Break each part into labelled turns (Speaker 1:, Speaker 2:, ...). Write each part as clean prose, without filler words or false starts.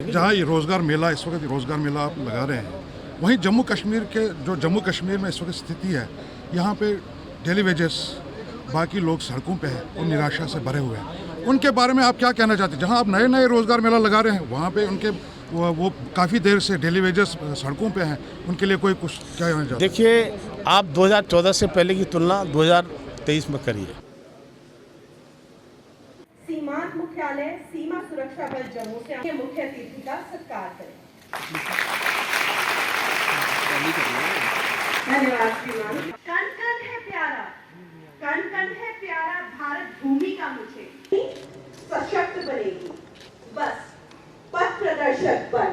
Speaker 1: जहाँ ये रोज़गार मेला इस वक्त रोज़गार मेला आप लगा रहे हैं, वहीं जम्मू कश्मीर के जो जम्मू कश्मीर में इस वक्त स्थिति है, यहाँ पे डेली वेजेस बाकी लोग सड़कों पे हैं और निराशा से भरे हुए हैं। उनके बारे में आप क्या कहना चाहते हैं? जहाँ आप नए नए रोज़गार मेला लगा रहे हैं, वहाँ पे उनके वो काफ़ी देर से डेली वेजेस सड़कों पे हैं, उनके लिए कोई कुछ क्या कहना चाहते हैं?
Speaker 2: देखिए, आप 2014 से पहले की तुलना 2023 में करिए।
Speaker 3: सीमांत मुख्यालय सीमा सुरक्षा बल जम्मू से मुख्य अतिथि का सत्कार करें। धन्यवाद श्रीमान। कण कण है प्यारा, कण कण है प्यारा भारत भूमि का मुझे सशक्त बनेगी, बस पथ प्रदर्शक बन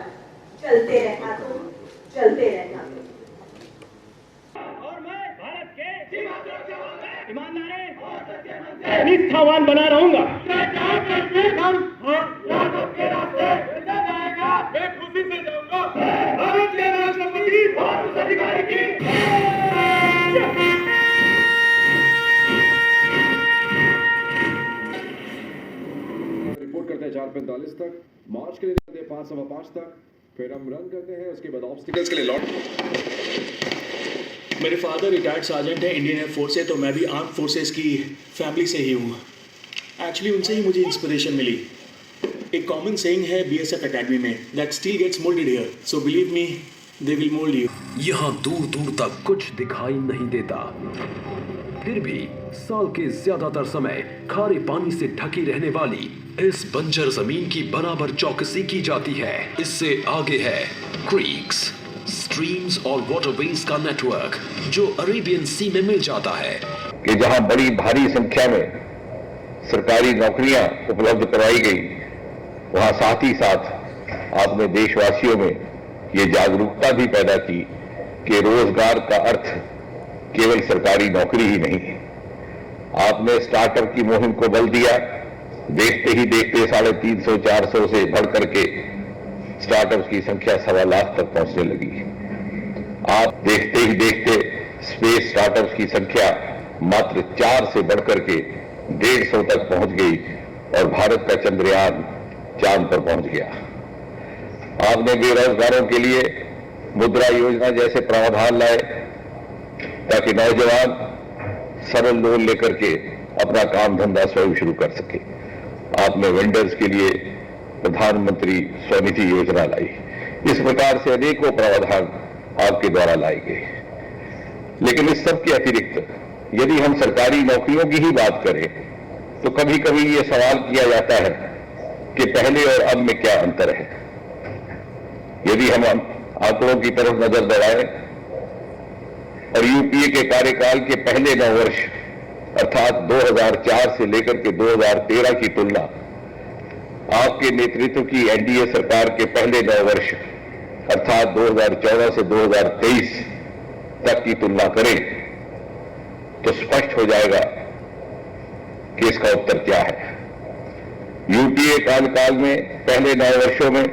Speaker 3: चलते रहना तुम, चलते रहना तुम।
Speaker 4: और मैं भारत के सीमा सुरक्षा बल में ईमानदारी निष्ठावान बना रहूंगा। मैं खुशी से जाऊंगा। भारत के राष्ट्रपति भारत अधिकारी की
Speaker 5: रिपोर्ट करते हैं 4:45 तक, मार्च के लिए करते हैं 5:15 तक, फिर हम रन करते हैं, उसके बाद ऑब्स्टिकल्स के लिए लॉट।
Speaker 6: मेरे फादर रिटायर्ड सार्जेंट हैं इंडियन एयर फोर्स से, तो मैं भी आर्म फोर्सेस की फैमिली से ही हूँ। एक्चुअली उनसे ही मुझे इंस्पिरेशन मिली। एक कॉमन सेइंग है बीएसएफ एकेडमी में, that steel gets moulded here, so believe me they will mould you.
Speaker 7: यहाँ दूर दूर तक कुछ दिखाई नहीं देता, फिर भी साल के ज्यादातर समय खारे पानी से ढकी रहने वाली इस बंजर जमीन की बराबर चौकसी की जाती है। इससे आगे है क्रीक्स, स्ट्रीम्स और वाटरवेज का नेटवर्क जो अरेबियन सी में मिल जाता है
Speaker 8: कि जहां बड़ी भारी संख्या में सरकारी नौकरियां उपलब्ध कराई गई, वहां साथ ही साथ आपने देशवासियों में ये जागरूकता भी पैदा की कि रोजगार का अर्थ केवल सरकारी नौकरी ही नहीं है। आपने स्टार्टअप की मुहिम को बल दिया। देखते ही देखते 350-400 से बढ़ करके स्टार्टअप्स की संख्या 1.25 लाख तक पहुंचने लगी। आप देखते ही देखते स्पेस स्टार्टअप्स की संख्या मात्र 4 से बढ़ करके 150 तक पहुंच गई और भारत का चंद्रयान चांद पर पहुंच गया। आपने बेरोजगारों के लिए मुद्रा योजना जैसे प्रावधान लाए ताकि नौजवान सरल लोन लेकर के अपना काम धंधा स्वयं शुरू कर सके। आपने वेंडर्स के लिए प्रधानमंत्री स्वनिधि योजना लाई। इस प्रकार से अनेकों प्रावधान आपके द्वारा लाए गए। लेकिन इस सब के अतिरिक्त यदि हम सरकारी नौकरियों की ही बात करें तो कभी कभी ये सवाल किया जाता है कि पहले और अब में क्या अंतर है। यदि हम आंकड़ों की तरफ नजर दौड़ाएं और यूपीए के कार्यकाल के पहले 9 वर्ष अर्थात 2004 से लेकर के 2013 की तुलना आपके नेतृत्व की एनडीए सरकार के पहले 9 वर्ष अर्थात 2014 से 2023 तक की तुलना करें तो स्पष्ट हो जाएगा कि इसका उत्तर क्या है। यूपीए कार्यकाल में पहले 9 वर्षों में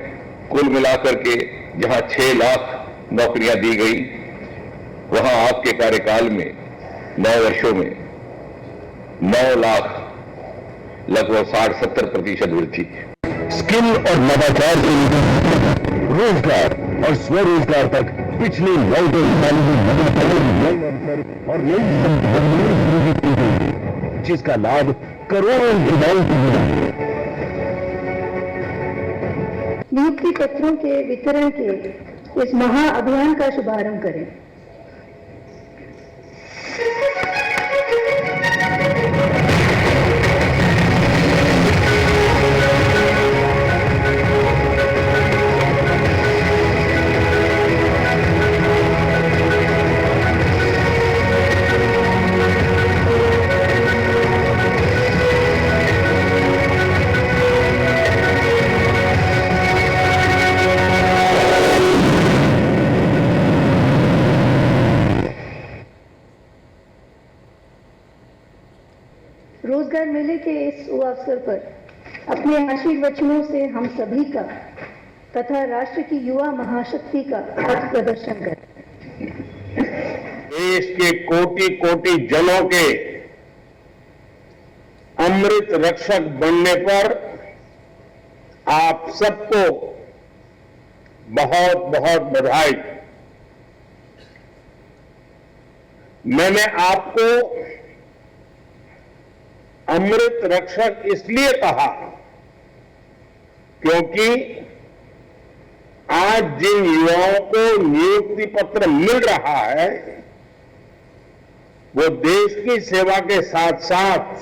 Speaker 8: कुल मिलाकर के जहां 6 लाख नौकरियां दी गई, वहां आपके कार्यकाल में 9 वर्षों में 9 लाख लगभग 60-70% वृद्धि।
Speaker 9: स्किल और नवाचार से रोजगार और स्वरोजगार तक पिछले 9 सालों में नए अवसर और नई संभावनाएं की गई, जिसका लाभ करोड़ों युवाओं को मिला है।
Speaker 10: नियुक्ति पत्रों के वितरण के इस महाअभियान का शुभारंभ करें। रोजगार मेले के इस अवसर पर अपने आशीर्वचनों से हम सभी का तथा राष्ट्र की युवा महाशक्ति का पथ प्रदर्शन करें।
Speaker 11: देश के कोटि कोटि जनों के अमृत रक्षक बनने पर आप सबको बहुत बहुत बधाई। मैंने आपको अमृत रक्षक इसलिए कहा क्योंकि आज जिन युवाओं को नियुक्ति पत्र मिल रहा है वो देश की सेवा के साथ साथ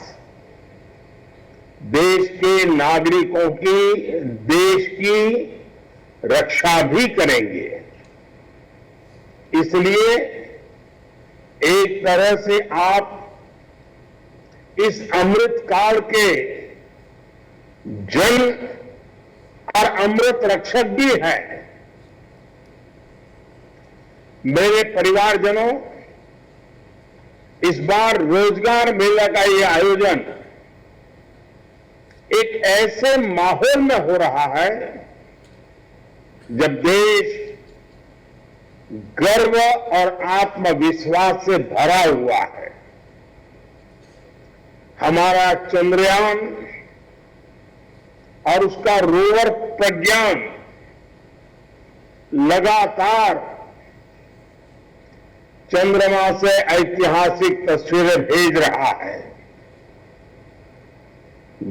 Speaker 11: देश के नागरिकों की, देश की रक्षा भी करेंगे। इसलिए एक तरह से आप इस अमृत काल के जन और अमृत रक्षक भी हैं। मेरे परिवारजनों, इस बार रोजगार मेला का ये आयोजन एक ऐसे माहौल में हो रहा है जब देश गर्व और आत्मविश्वास से भरा हुआ है। हमारा चंद्रयान और उसका रोवर प्रज्ञान लगातार चंद्रमा से ऐतिहासिक तस्वीरें भेज रहा है।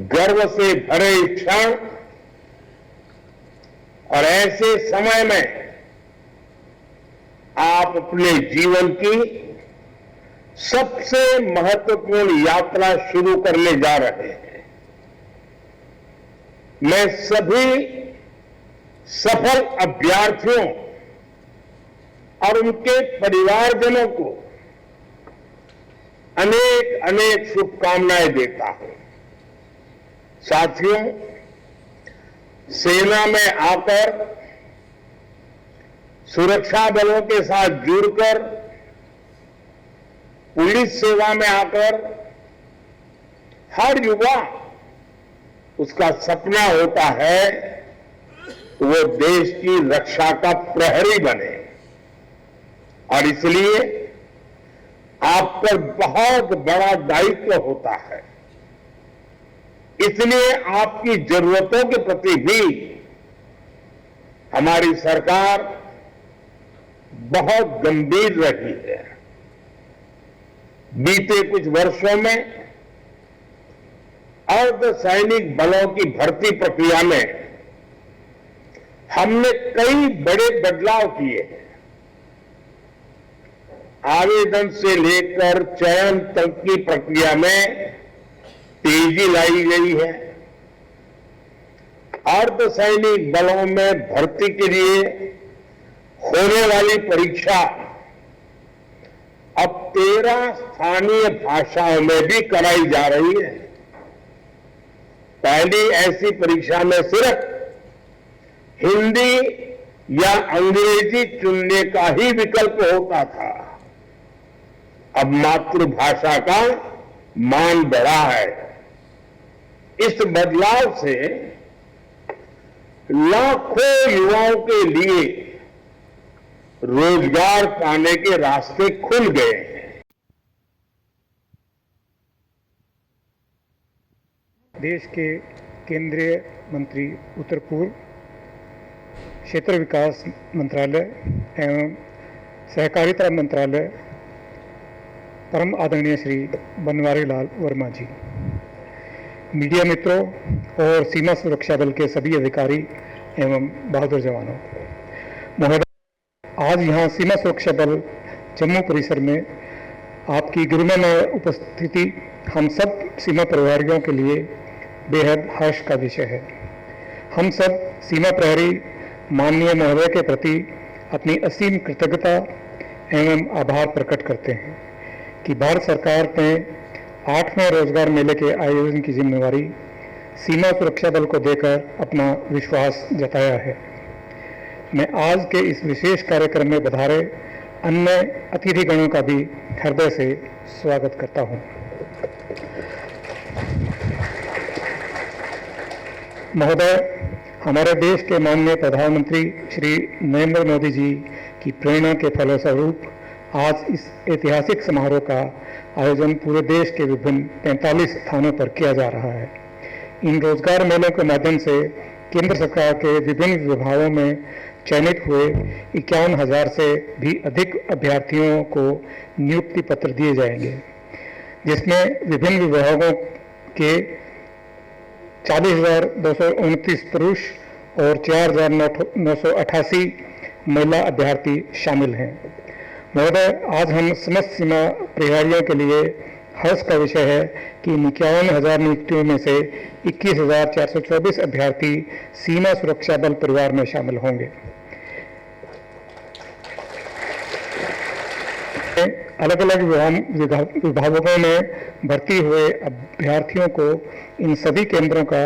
Speaker 11: गर्व से भरे क्षण और ऐसे समय में आप अपने जीवन की सबसे महत्वपूर्ण यात्रा शुरू करने जा रहे हैं। मैं सभी सफल अभ्यर्थियों और उनके परिवारजनों को अनेक अनेक शुभकामनाएं देता हूं। साथियों, सेना में आकर सुरक्षा बलों के साथ जुड़कर पुलिस सेवा में आकर हर युवा उसका सपना होता है कि वो देश की रक्षा का प्रहरी बने। और इसलिए आप पर बहुत बड़ा दायित्व होता है। इसलिए आपकी जरूरतों के प्रति भी हमारी सरकार बहुत गंभीर रही है। बीते कुछ वर्षों में अर्धसैनिक बलों की भर्ती प्रक्रिया में हमने कई बड़े बदलाव किए हैं। आवेदन से लेकर चयन तक की प्रक्रिया में तेजी लाई गई है। अर्धसैनिक बलों में भर्ती के लिए होने वाली परीक्षा अब 13 स्थानीय भाषाओं में भी कराई जा रही है। पहली ऐसी परीक्षा में सिर्फ हिंदी या अंग्रेजी चुनने का ही विकल्प होता था। अब मातृभाषा का मान बढ़ा है। इस बदलाव से लाखों युवाओं के लिए रोजगार पाने के रास्ते खुल गए हैं।
Speaker 12: देश के केंद्रीय मंत्री उत्तर पूर्व क्षेत्र विकास मंत्रालय एवं सहकारिता मंत्रालय परम आदरणीय श्री बनवारी लाल वर्मा जी, मीडिया मित्रों और सीमा सुरक्षा बल के सभी अधिकारी एवं बहादुर जवानों, महोदय, आज यहाँ सीमा सुरक्षा बल जम्मू परिसर में आपकी गरिमामय उपस्थिति हम सब सीमा प्रहरियों के लिए बेहद हर्ष का विषय है। हम सब सीमा प्रहरी माननीय महोदय के प्रति अपनी असीम कृतज्ञता एवं आभार प्रकट करते हैं कि भारत सरकार ने 8वें रोजगार मेले के आयोजन की जिम्मेवारी सीमा सुरक्षा बल को देकर अपना विश्वास जताया है। मैं आज के इस विशेष कार्यक्रम में पधारे अन्य अतिथिगणों का भी हृदय से स्वागत करता हूं। महोदय, हमारे देश के माननीय प्रधानमंत्री श्री नरेंद्र मोदी जी की प्रेरणा के फलस्वरूप आज इस ऐतिहासिक समारोह का आयोजन पूरे देश के विभिन्न 45 स्थानों पर किया जा रहा है। इन रोजगार मेलों के माध्यम से केंद्र सरकार के विभिन्न विभागों में चयनित हुए 51,000 से भी अधिक अभ्यर्थियों को नियुक्ति पत्र दिए जाएंगे, जिसमें विभिन्न विभागों के 40,229 पुरुष और 4,988 महिला अभ्यर्थी शामिल हैं। महोदय, आज हम समस्त सीमा प्रहरियों के लिए हर्ष का विषय है कि 51,000 नियुक्तियों में से 21,424 अभ्यर्थी सीमा सुरक्षा बल परिवार में शामिल होंगे। अलग अलग विभागों में भर्ती हुए अभ्यर्थियों को इन सभी केंद्रों का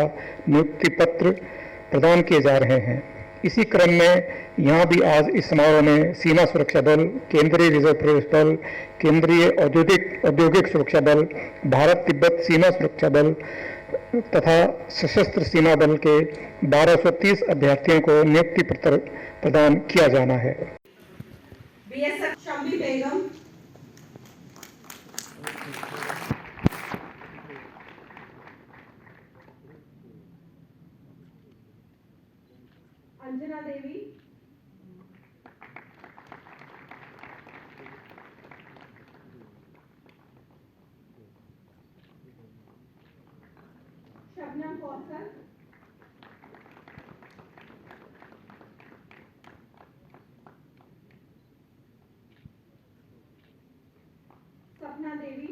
Speaker 12: नियुक्ति पत्र प्रदान किए जा रहे हैं। इसी क्रम में यहाँ भी आज इस समारोह में सीमा सुरक्षा बल, केंद्रीय रिजर्व पुलिस बल, केंद्रीय औद्योगिक सुरक्षा बल, भारत तिब्बत सीमा सुरक्षा बल तथा सशस्त्र सीमा बल के 1230 अभ्यर्थियों को नियुक्ति पत्र प्रदान किया जाना है।
Speaker 3: बीएसएफ शम्मी बेगम, अंजना देवी, शबनम कौसर, सपना देवी,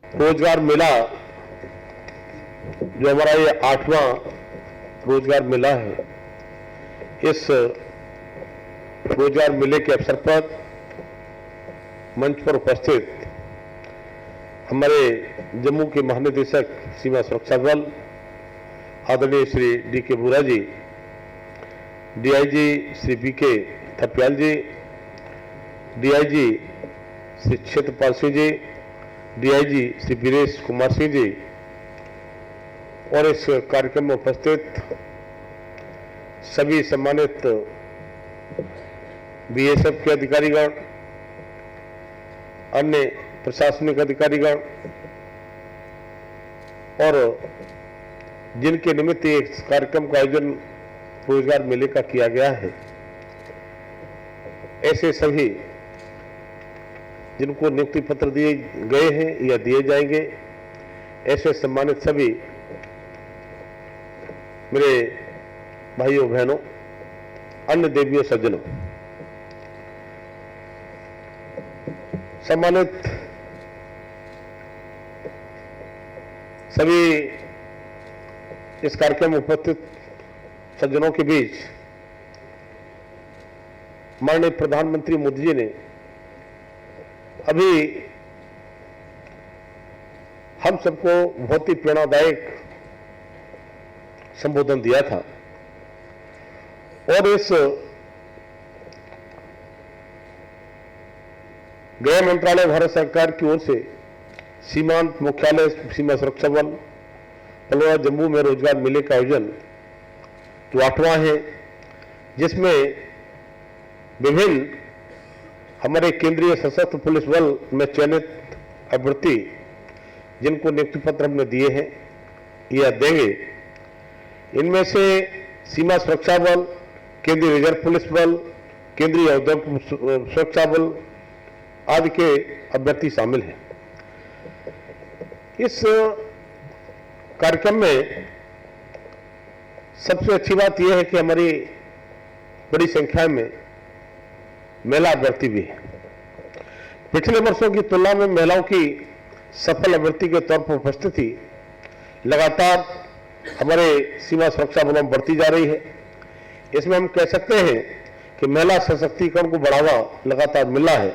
Speaker 8: रोजगार मेला जो हमारा ये 8वां रोजगार मेला है, इस रोजगार मेले के अवसर पर मंच पर उपस्थित हमारे जम्मू के महानिदेशक सीमा सुरक्षा बल आदरणीय श्री डी.के. बुरा जी, डीआईजी श्री बी.के. थपियाल जी, डीआईजी श्री क्षेत्रपाल सिंह जी, डीआईजी श्री वीरेश कुमार सिंह जी और इस कार्यक्रम में उपस्थित सभी सम्मानित बीएसएफ के अधिकारीगण, अन्य प्रशासनिक अधिकारीगण और जिनके निमित्त इस कार्यक्रम का आयोजन रोजगार मेले का किया गया है, ऐसे सभी जिनको नियुक्ति पत्र दिए गए हैं या दिए जाएंगे, ऐसे सम्मानित सभी मेरे भाइयों बहनों, अन्य देवियों सज्जनों, सम्मानित सभी इस कार्यक्रम में उपस्थित सज्जनों के बीच माननीय प्रधानमंत्री मोदी जी ने अभी हम सबको बहुत ही प्रेरणादायक संबोधन दिया था और इस गृह मंत्रालय भारत सरकार की ओर से सीमांत मुख्यालय सीमा सुरक्षा बल पलवल जम्मू में रोजगार मेले का आयोजन जो 8वां है, जिसमें विभिन्न हमारे केंद्रीय सशस्त्र पुलिस बल में चयनित अभ्यर्थी जिनको नियुक्ति पत्र हमने दिए हैं या देंगे, इनमें से सीमा सुरक्षा बल, केंद्रीय रिजर्व पुलिस बल, केंद्रीय औद्योगिक सुरक्षा बल आदि के अभ्यर्थी शामिल हैं। इस कार्यक्रम में सबसे अच्छी बात यह है कि हमारी बड़ी संख्या में महिला अभ्यर्थी भी है। पिछले वर्षों की तुलना में महिलाओं की सफल अभ्यर्थी के तौर पर उपस्थिति लगातार हमारे सीमा सुरक्षा बलों में बढ़ती जा रही है। इसमें हम कह सकते हैं कि महिला सशक्तिकरण को बढ़ावा लगातार मिल रहा है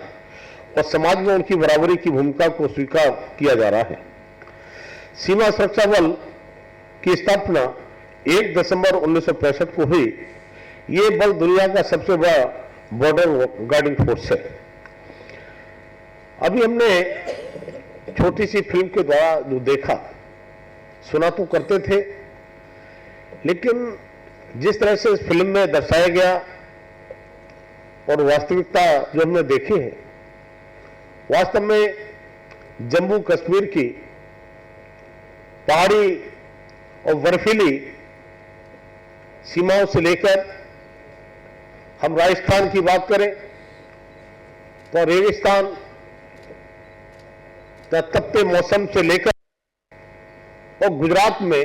Speaker 8: और समाज में उनकी बराबरी की भूमिका को स्वीकार किया जा रहा है। सीमा सुरक्षा बल की स्थापना 1 दिसंबर 1965 को हुई। ये बल दुनिया का सबसे बड़ा बॉर्डर गार्डिंग फोर्स है। अभी हमने छोटी सी फिल्म के द्वारा जो देखा सुना तो करते थे, लेकिन जिस तरह से इस फिल्म में दर्शाया गया और वास्तविकता जो हमने देखी है
Speaker 11: वास्तव में जम्मू कश्मीर की पहाड़ी और बर्फीली सीमाओं से लेकर हम राजस्थान की बात करें तो रेगिस्तान तपते मौसम से लेकर और गुजरात में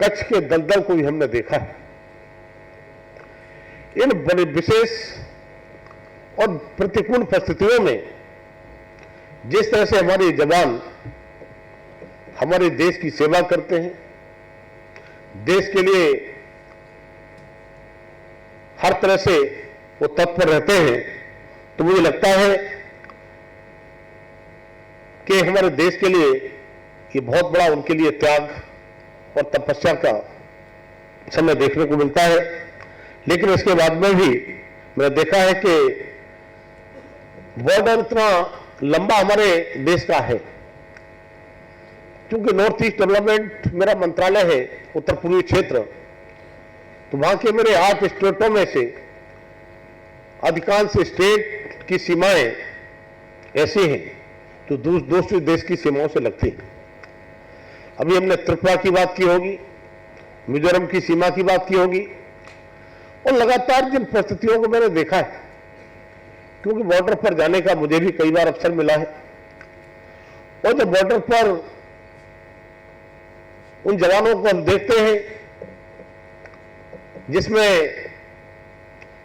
Speaker 11: कच्छ के दलदल को भी हमने देखा है। इन बड़े विशेष और प्रतिकूल परिस्थितियों में जिस तरह से हमारे जवान हमारे देश की सेवा करते हैं, देश के लिए हर तरह से वो तत्पर रहते हैं, तो मुझे लगता है कि हमारे देश के लिए ये बहुत बड़ा उनके लिए त्याग और तपस्या का समय देखने को मिलता है। लेकिन इसके बाद में भी मैंने देखा है कि बॉर्डर इतना लंबा हमारे देश का है, क्योंकि नॉर्थ ईस्ट डेवलपमेंट मेरा मंत्रालय है, उत्तर पूर्वी क्षेत्र, तो वहां के मेरे 8 स्टेटों में से अधिकांश स्टेट की सीमाएं ऐसी हैं जो दूसरे देश की सीमाओं से लगती हैं। अभी हमने त्रिपुरा की बात की होगी, मिजोरम की सीमा की बात की होगी, और लगातार जिन परिस्थितियों को मैंने देखा है, क्योंकि बॉर्डर पर जाने का मुझे भी कई बार अवसर मिला है, और जब बॉर्डर पर उन जवानों को हम देखते हैं जिसमें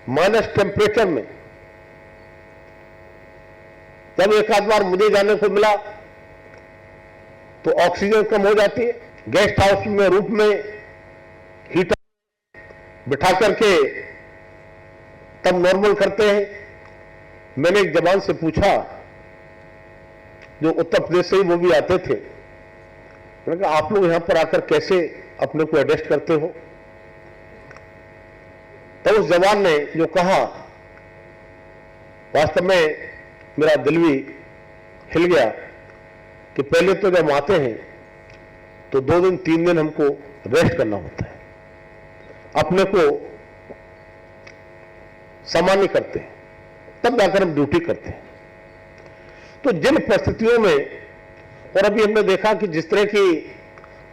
Speaker 11: माइनस टेम्परेचर में, तब एक आध बार मुझे जाने को मिला तो ऑक्सीजन कम हो जाती है, गेस्ट हाउस में रूप में हीटर बिठा करके तब नॉर्मल करते हैं। मैंने एक जवान से पूछा जो उत्तर प्रदेश से ही वो भी आते थे, मैंने कहा आप लोग यहां पर आकर कैसे अपने को एडजस्ट करते हो? तो उस जवान ने जो कहा, वास्तव में मेरा दिल भी हिल गया कि पहले तो जब आते हैं तो 2 दिन 3 दिन हमको रेस्ट करना होता है, अपने को सामान्य करते हैं, तब जाकर हम ड्यूटी करते हैं। तो जिन परिस्थितियों में, और अभी हमने देखा कि जिस तरह की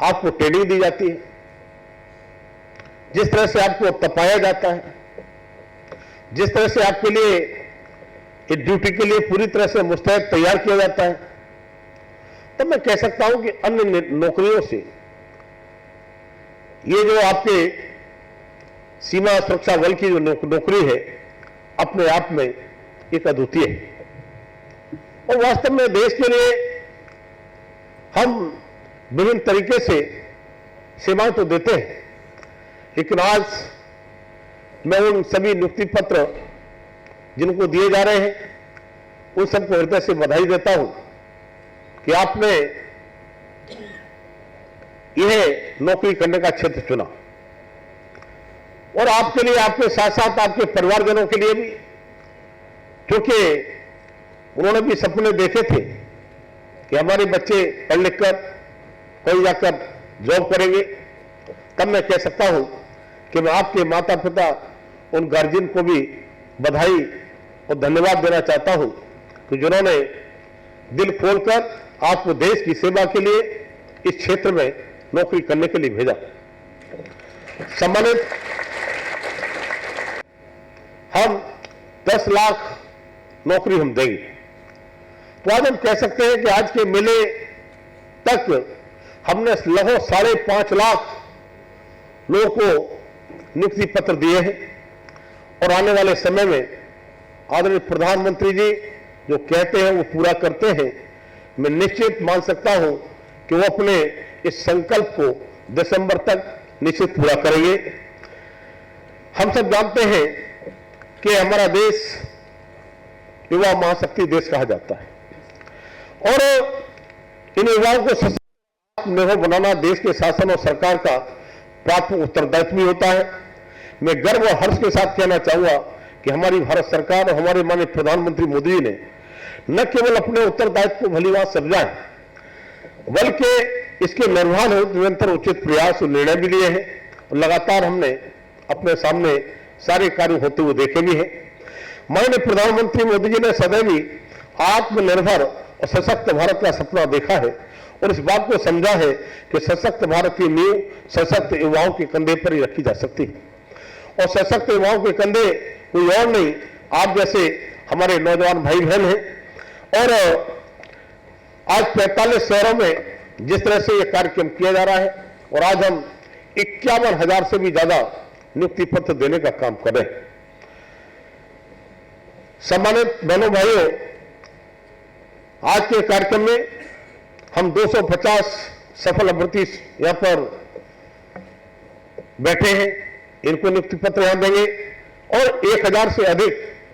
Speaker 11: आपको ट्रेनिंग दी जाती है, जिस तरह से आपको तपाया जाता है, जिस तरह से आपके लिए इस ड्यूटी के लिए पूरी तरह से मुस्तैद तैयार किया जाता है, तब मैं कह सकता हूं कि अन्य नौकरियों से ये जो आपके सीमा सुरक्षा बल की जो नौकरी है अपने आप में एक अद्वितीय है। और वास्तव में देश के लिए हम विभिन्न तरीके से सेवाएं तो देते हैं, लेकिन आज मैं उन सभी नियुक्ति पत्र जिनको दिए जा रहे हैं उन सबको हृदय से बधाई देता हूं कि आपने यह नौकरी करने का क्षेत्र चुना, और आपके लिए, आपके साथ साथ आपके परिवारजनों के लिए भी, क्योंकि उन्होंने भी सपने देखे थे कि हमारे बच्चे पढ़ लिख कर कहीं जाकर जॉब करेंगे। तब मैं कह सकता हूं कि मैं आपके माता पिता, उन गार्जियन को भी बधाई और धन्यवाद देना चाहता हूं कि जिन्होंने दिल खोलकर आपको देश की सेवा के लिए इस क्षेत्र में नौकरी करने के लिए भेजा। सम्मानित, हम 10 लाख नौकरी हम देंगे, तो आज हम कह सकते हैं कि आज के मेले तक हमने लगभग 5.5 लाख लोगों को नियुक्ति पत्र दिए हैं, और आने वाले समय में आदरणीय प्रधानमंत्री जी जो कहते हैं वो पूरा करते हैं। मैं निश्चित मान सकता हूं कि वो अपने इस संकल्प को दिसंबर तक निश्चित पूरा करेंगे। हम सब जानते हैं कि हमारा देश युवा महाशक्ति देश कहा जाता है, और इन युवाओं को आत्मनिर्भर बनाना देश के शासन और सरकार का प्राथमिक उत्तरदायित्व भी होता है। मैं गर्व और हर्ष के साथ कहना चाहूंगा कि हमारी भारत सरकार और हमारे माननीय प्रधानमंत्री मोदी जी ने न केवल अपने उत्तरदायित्व को भलीभांति समझा है, बल्कि इसके निर्वहन हेतु निरंतर उचित प्रयास और निर्णय भी लिए हैं, और लगातार हमने अपने सामने सारे कार्य होते हुए देखे भी हैं। माननीय प्रधानमंत्री मोदी जी ने सदैव ही आत्मनिर्भर और सशक्त भारत का सपना देखा है और इस बात को समझा है कि सशक्त भारत की नींव सशक्त युवाओं के कंधे पर ही रखी जा सकती है। और सशक्त युवाओं के कंधे कोई और नहीं, आप जैसे हमारे नौजवान भाई बहन हैं। और आज 45 शहरों में जिस तरह से ये कार्यक्रम किया जा रहा है और आज हम 51,000 से भी ज्यादा नियुक्ति पत्र देने का काम कर रहे हैं। सम्मानित बहनों भाइयों, आज के कार्यक्रम में हम 250 सफल अभ्यर्थी यहां पर बैठे हैं, इनको नियुक्ति पत्र यहां देंगे और 1000 से अधिक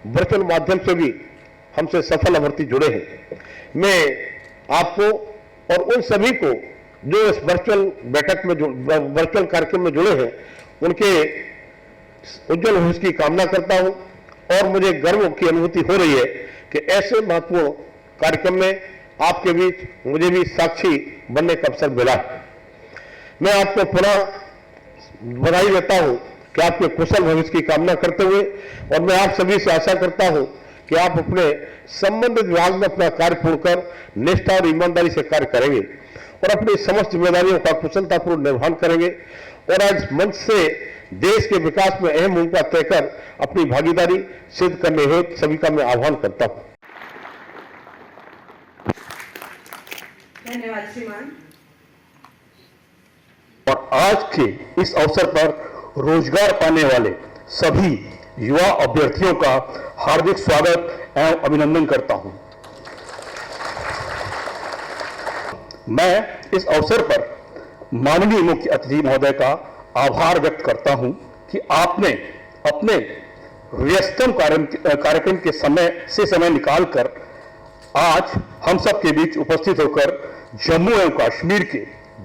Speaker 11: वर्चुअल माध्यम से भी हमसे सफल अभ्यर्थी जुड़े हैं। मैं आपको और उन सभी को जो इस वर्चुअल बैठक में वर्चुअल कार्यक्रम में जुड़े हैं उनके उज्जवल भविष्य की कामना करता हूं और मुझे गर्व की अनुभूति हो रही है कि ऐसे महत्वपूर्ण कार्यक्रम में आपके बीच मुझे भी साक्षी बनने का अवसर मिला। मैं आपको पुनः बधाई देता हूं कि आपके कुशल भविष्य की कामना करते हुए और मैं आप सभी से आशा करता हूं कि आप अपने संबंधित विभाग में अपना कार्य पूर्ण कर निष्ठा और ईमानदारी से कार्य करेंगे और अपनी समस्त जिम्मेदारियों का कुशलतापूर्ण निर्वहन करेंगे और आज मंच से देश के विकास में अहम भूमिका तय कर अपनी भागीदारी सिद्ध करने हेतु सभी का मैं आह्वान करता हूं।
Speaker 3: धन्यवाद श्रीमान।
Speaker 9: और आज के इस अवसर पर रोजगार पाने वाले सभी युवा अभ्यर्थियों का हार्दिक स्वागत एवं अभिनंदन करता हूं। मैं इस अवसर पर माननीय मुख्य अतिथि महोदय का आभार व्यक्त करता हूं कि आपने अपने व्यस्तम कार्यक्रम के समय निकालकर आज हम सब के बीच उपस्थित होकर जम्मू एवं कश्मीर के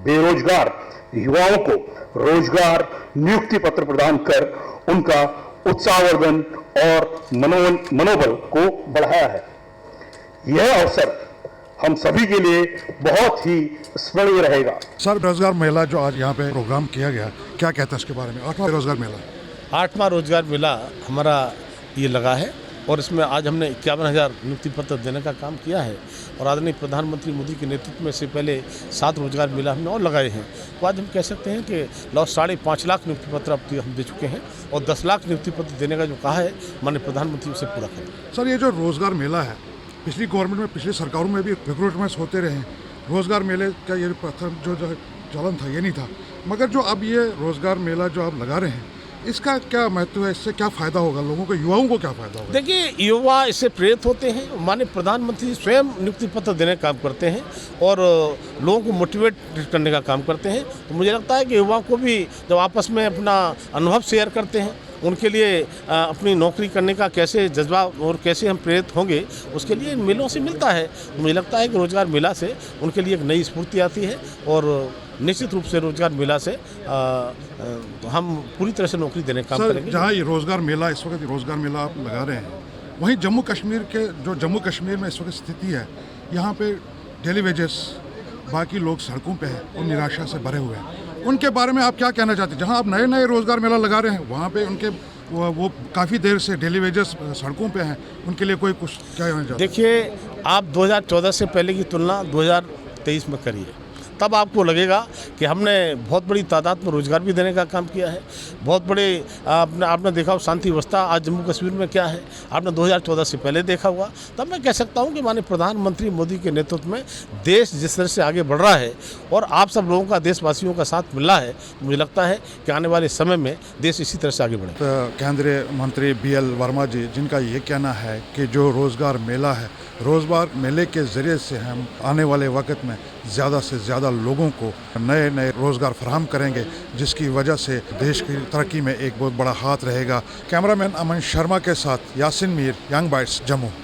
Speaker 9: बेरोजगार युवाओं को रोजगार नियुक्ति पत्र प्रदान कर उनका उत्साहवर्धन और मनोबल को बढ़ाया है। यह अवसर हम सभी के लिए बहुत ही स्मरणीय रहेगा।
Speaker 1: सर, रोजगार मेला जो आज यहाँ पे प्रोग्राम किया गया, क्या कहते हैं इसके बारे में? 8वां रोजगार मेला।
Speaker 2: 8वां रोजगार मेला हमारा ये लगा है और इसमें आज हमने 51,000 नियुक्ति पत्र देने का काम किया है और आदरणीय प्रधानमंत्री मोदी के नेतृत्व में से पहले 7 रोजगार मेला हमने और लगाए हैं। तो आज हम कह सकते हैं कि 5.5 लाख नियुक्ति पत्र अब हम दे चुके हैं और 10 लाख नियुक्ति पत्र देने का जो कहा है माननीय प्रधानमंत्री उसे पूरा करें।
Speaker 1: सर, ये जो रोजगार मेला है, पिछली गवर्नमेंट में, पिछली सरकारों में भी रिक्रूटमेंट्स होते रहे हैं। रोजगार मेले का ये प्रथम जो चलन था, ये नहीं था, मगर जो अब ये रोजगार मेला जो आप लगा रहे हैं, इसका क्या महत्व है? इससे क्या फायदा होगा लोगों को, युवाओं को क्या फायदा होगा? देखिए,
Speaker 2: युवा इससे प्रेरित होते हैं। माननीय प्रधानमंत्री स्वयं नियुक्ति पत्र देने का काम करते हैं और लोगों को मोटिवेट करने का काम करते हैं। तो मुझे लगता है कि युवाओं को भी जब आपस में अपना अनुभव शेयर करते हैं, उनके लिए अपनी नौकरी करने का कैसे जज्बा और कैसे हम प्रेरित होंगे, उसके लिए इन मेलों से मिलता है। मुझे लगता है कि रोजगार मेला से उनके लिए एक नई स्फूर्ति आती है और निश्चित रूप से रोजगार मेला से हम पूरी तरह से नौकरी देने का काम करेंगे।
Speaker 1: जहाँ ये रोजगार मेला, इस वक्त रोजगार मेला आप लगा रहे हैं, वहीं जम्मू कश्मीर में इस वक्त स्थिति है, यहाँ पे डेली वेजेस, बाकी लोग सड़कों पे हैं और निराशा से भरे हुए हैं। उनके बारे में आप क्या कहना चाहते हैं? जहाँ आप नए रोजगार मेला लगा रहे हैं, वहाँ पे उनके वो काफ़ी देर से डेली वेजेस सड़कों पे हैं, उनके लिए कोई कुछ क्या कहना चाहते हैं?
Speaker 2: देखिए, आप 2014 से पहले की तुलना 2023 में करिए, तब आपको लगेगा कि हमने बहुत बड़ी तादाद में रोजगार भी देने का काम किया है। बहुत बड़े आपने देखा हो शांति व्यवस्था आज जम्मू कश्मीर में क्या है, आपने 2014 से पहले देखा हुआ। तब मैं कह सकता हूं कि माननीय प्रधानमंत्री मोदी के नेतृत्व में देश जिस तरह से आगे बढ़ रहा है और आप सब लोगों का, देशवासियों का साथ मिल रहा है, मुझे लगता है कि आने वाले समय में देश इसी तरह से आगे बढ़े।
Speaker 1: तो केंद्रीय मंत्री BL वर्मा जी, जिनका ये कहना है कि जो रोजगार मेला है, रोजगार मेले के ज़रिए से हम आने वाले वक्त में ज़्यादा से ज़्यादा लोगों को नए रोज़गार फराहम करेंगे, जिसकी वजह से देश की तरक्की में एक बहुत बड़ा हाथ रहेगा। कैमरामैन अमन शर्मा के साथ यासिन मीर, यंग बाइट्स, जम्मू।